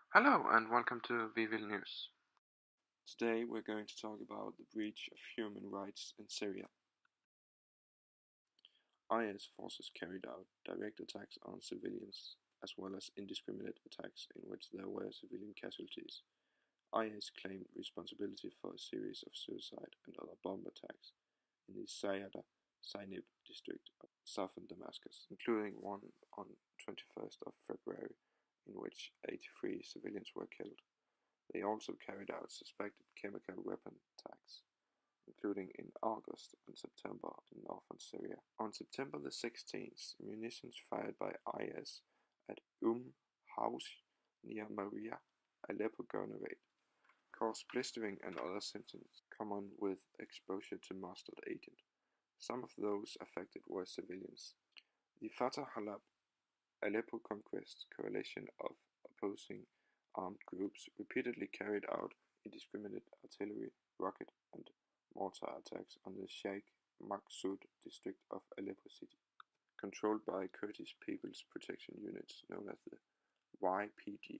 Hello and welcome to VVIL News. Today we're going to talk about the breach of human rights in Syria. IS forces carried out direct attacks on civilians, as well as indiscriminate attacks in which there were civilian casualties. IS claimed responsibility for a series of suicide and other bomb attacks in the Sayada Zainab district of southern Damascus, including one on 21st of February in which 83 civilians were killed. They also carried out suspected chemical weapon attacks, including in August and September in northern Syria. On September the 16th, munitions fired by IS at Haus near Maria, Aleppo governorate, caused blistering and other symptoms common with exposure to mustard agent. Some of those affected were civilians. The Fatah Halab Aleppo Conquest coalition of opposing armed groups repeatedly carried out indiscriminate artillery, rocket and mortar attacks on the Sheikh Maqsoud district of Aleppo city, controlled by Kurdish People's Protection Units known as the YPG,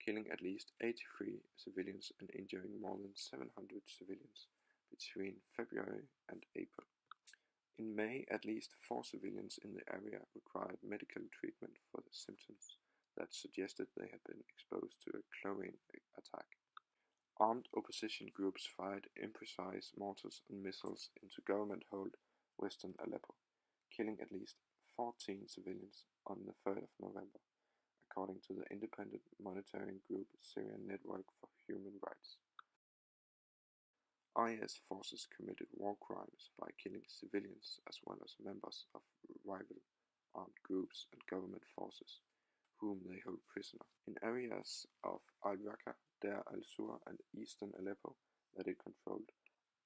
killing at least 83 civilians and injuring more than 700 civilians between February and April. In May, at least 4 civilians in the area required medical treatment for the symptoms that suggested they had been exposed to a chlorine attack. Armed opposition groups fired imprecise mortars and missiles into government-held western Aleppo, killing at least 14 civilians on the 3rd of November, according to the independent monitoring group Syrian Network for Human Rights. IS forces committed war crimes by killing civilians as well as members of rival armed groups and government forces, whom they hold prisoner. In areas of al-Raqqa, Deir al-Sur and eastern Aleppo that it controlled,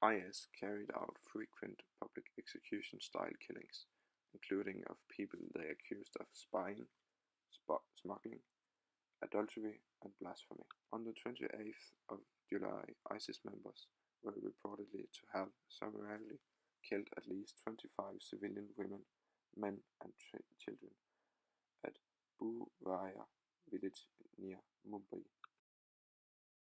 IS carried out frequent public execution-style killings, including of people they accused of spying, smuggling, adultery and blasphemy. On the 28th of July, ISIS members were reportedly to have summarily killed at least 25 civilian women, men and children at Bouwaya village near Mumbai.